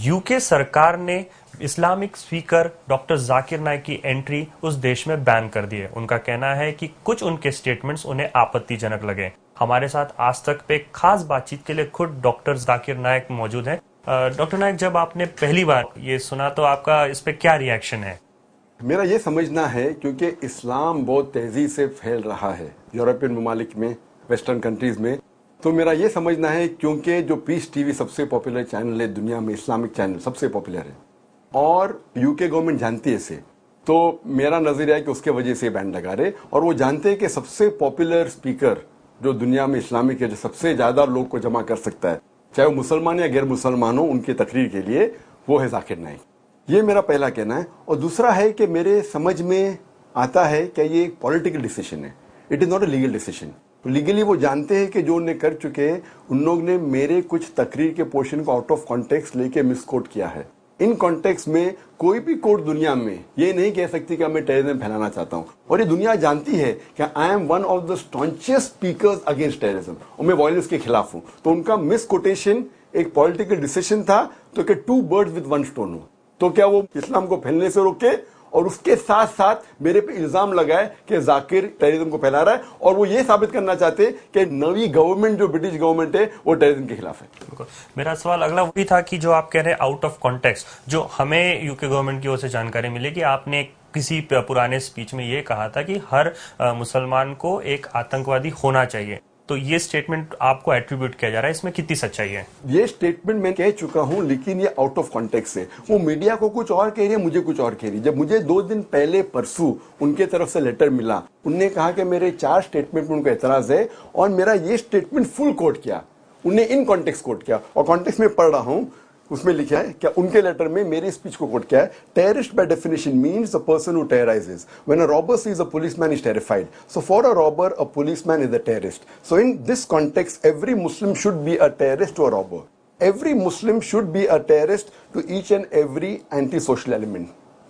UK सरकार ने Islamic speaker doctor Zakir Naik की एंट्री उस देश में बैन कर दी है। उनका कहना है कि कुछ उनके स्टेटमेंट्स उन्हें आपत्तिजनक लगे। हमारे साथ आज तक पे खास बातचीत के लिए खुद डॉक्टर जाकिर नाइक मौजूद हैं। डॉक्टर नाइक, जब आपने पहली बार ये सुना तो आपका इस पे क्या रिएक्शन है? मेरा ये समझना है क्योंकि इस्लाम बहुत तेजी से फैल रहा है यूरोपियन ममालिक में, वेस्टर्न कंट्रीज में, तो मेरा ये समझना है क्योंकि जो पीस टीवी सबसे पॉपुलर चैनल है दुनिया में, इस्लामिक चैनल सबसे पॉपुलर है और यूके गवर्नमेंट जानती है इसे, तो मेरा नजरिया है कि उसके वजह से बैन लगा रहे। और वो जानते हैं कि सबसे पॉपुलर स्पीकर जो दुनिया में इस्लामिक है, जो सबसे ज्यादा लोग को जमा कर सकता है, चाहे वो मुसलमान या गैर मुसलमान हो, उनकी तकरीर के लिए, वो है जाकिर नाइक। ये मेरा पहला कहना है। और दूसरा है कि मेरे समझ में आता है कि ये एक पॉलिटिकल डिसीजन है, it is not a legal decision. तो लीगली वो जानते हैं कि जो उन्हें कर चुके हैं, उन लोग ने मेरे कुछ तकरीर के पोर्शन को आउट ऑफ कॉन्टेक्स्ट लेके मिसकोट किया है। इन कॉन्टेक्स्ट में कोई भी कोर्ट दुनिया में ये नहीं कह सकती कि मैं टेररिज्म फैलाना चाहता हूं, और ये दुनिया जानती है कि I am one of the staunchest speakers against terrorism, और मैं वायलेंस के खिलाफ हूं। तो उनका मिसकोटेशन एक पॉलिटिकल डिसीजन था, तो कि two birds with one stone हो, तो क्या वो इस्लाम को फैलने से रोके और उसके साथ साथ मेरे पे इल्जाम लगाए कि जाकिर टेररिज्म को फैला रहा है, और वो ये साबित करना चाहते कि नवी गवर्नमेंट जो ब्रिटिश गवर्नमेंट है वो टेररिज्म के खिलाफ है। मेरा सवाल अगला वही था कि जो आप कह रहे हैं आउट ऑफ कॉन्टेक्स्ट, जो हमें यूके गवर्नमेंट की ओर से जानकारी मिली कि आपने किसी पुराने स्पीच में ये कहा था कि हर मुसलमान को एक आतंकवादी होना चाहिए, तो ये स्टेटमेंट आपको एट्रीब्यूट किया जा रहा है, इसमें कितनी सच्चाई है? ये स्टेटमेंट मैं कह चुका हूं, लेकिन ये आउट ऑफ कॉन्टेक्स्ट है। वो मीडिया को कुछ और कह रही है, मुझे कुछ और कह रही है। जब मुझे 2 दिन पहले परसों उनके तरफ से लेटर मिला, उनने कहा कि मेरे 4 स्टेटमेंट में उनको एतराज है, और मेरा ये स्टेटमेंट फुल कोट किया, उनने इन कॉन्टेक्स्ट कोट किया, और कॉन्टेक्स्ट में पढ़ रहा हूं, उसमें लिखा है क्या उनके लेटर में मेरी स्पीच को कोट किया है। Terrorist by definition means a person who terrorises, when a robber sees a policeman is terrified, so for a robber a policeman is a terrorist, so in this context every Muslim should be a terrorist to a robber, every Muslim should be a terrorist to each and every anti social element.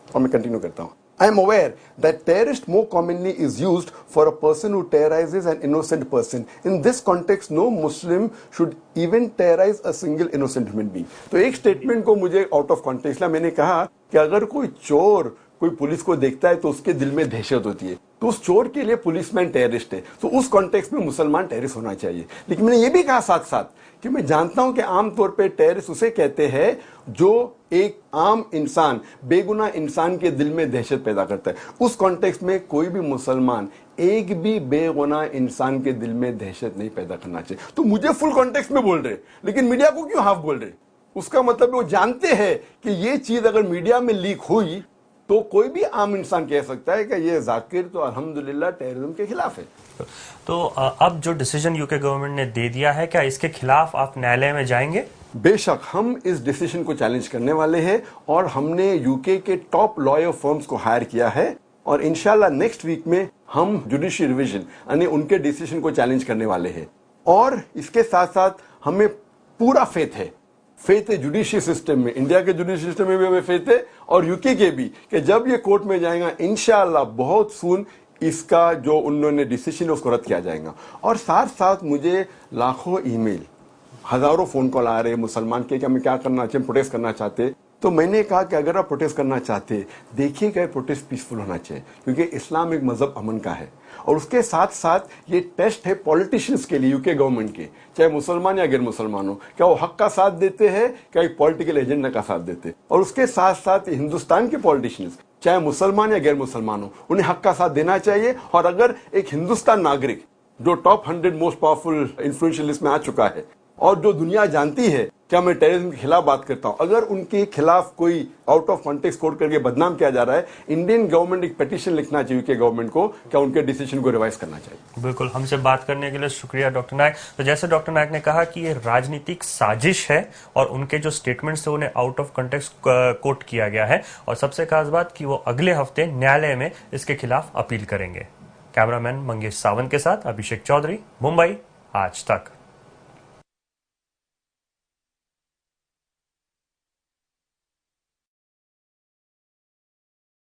और मैं continue करता हूं। I am aware that terrorist more commonly is used for a person who terrorizes an innocent person. In this context, no Muslim should even terrorize a single innocent human being. तो एक statement को मुझे out of context ला, मैंने कहा कि अगर कोई चोर कोई पुलिस को देखता है तो उसके दिल में दहशत होती है, तो उस चोर के लिए पुलिसमैन टेररिस्ट है, तो उस कॉन्टेक्स्ट में मुसलमान टेररिस्ट होना चाहिए। लेकिन मैंने ये भी कहा साथ साथ कि मैं जानता हूं कि आमतौर पे टेररिस्ट उसे कहते हैं जो एक आम इंसान, बेगुनाह इंसान के दिल में दहशत पैदा करता है। उस कॉन्टेक्स्ट में कोई भी मुसलमान एक भी बेगुनाह इंसान के दिल में दहशत नहीं पैदा करना चाहिए। तो मुझे फुल कॉन्टेक्स्ट में बोल रहे, लेकिन मीडिया को क्यों हाफ बोल रहे? उसका मतलब वो जानते हैं कि ये चीज अगर मीडिया में लीक हुई तो कोई भी आम इंसान कह सकता है कि ये जाकिर तो अल्हम्दुलिल्लाह टेररिज्म के खिलाफ है। तो अब जो डिसीजन यूके गवर्नमेंट ने दे दिया है, क्या इसके खिलाफ आप न्यायालय में जाएंगे? बेशक हम इस डिसीजन को चैलेंज करने वाले हैं, और हमने यूके के टॉप लॉयर फर्म्स को हायर किया है, और इंशाल्लाह नेक्स्ट वीक में हम जुडिशियल रिवीजन यानी उनके डिसीजन को चैलेंज करने वाले हैं। और इसके साथ साथ हमें पूरा फेथ है जुडिशियल सिस्टम में, इंडिया के जुडिशियल सिस्टम में भी हमें फेथ है, और यूके के भी, कि जब ये कोर्ट में जाएगा इंशाअल्लाह बहुत सून इसका जो उन्होंने डिसीजन है उसको रद्द किया जाएगा। और साथ साथ मुझे लाखों ईमेल, हजारों फोन कॉल आ रहे हैं मुसलमान के कि हमें क्या करना चाहिए, प्रोटेस्ट करना चाहते। तो मैंने कहा कि अगर आप प्रोटेस्ट करना चाहते, देखिएगा प्रोटेस्ट पीसफुल होना चाहिए, क्योंकि इस्लाम एक मजहब अमन का है। और उसके साथ साथ ये टेस्ट है पॉलिटिशियंस के लिए, यूके गवर्नमेंट के, चाहे मुसलमान या गैर मुसलमान हो, क्या वो हक का साथ देते हैं, क्या एक पॉलिटिकल एजेंडा का साथ देते हैं। और उसके साथ साथ हिंदुस्तान के पॉलिटिशियंस, चाहे मुसलमान या गैर मुसलमान हो, उन्हें हक का साथ देना चाहिए। और अगर एक हिंदुस्तान नागरिक जो top 100 most powerful influential list में आ चुका है, और जो दुनिया जानती है क्या मैं टेररिज्म के खिलाफ बात करता हूं, अगर उनके खिलाफ कोई आउट ऑफ कॉन्टेक्स्ट कोट करके बदनाम किया जा रहा है, इंडियन गवर्नमेंट एक पिटीशन लिखना चाहिए कि गवर्नमेंट को, क्या उनके डिसीजन को रिवाइज करना चाहिए। बिल्कुल, हमसे बात करने के लिए शुक्रिया डॉक्टर नायक। तो जैसे डॉक्टर नायक ने कहा कि ये राजनीतिक साजिश है, और उनके जो स्टेटमेंट्स थे उन्हें आउट ऑफ कॉन्टेक्स्ट कोट किया गया है, और सबसे खास बात कि वो अगले हफ्ते न्यायालय में इसके खिलाफ अपील करेंगे। कैमरामैन मंगेश सावंत के साथ अभिषेक चौधरी, मुंबई, आज तक।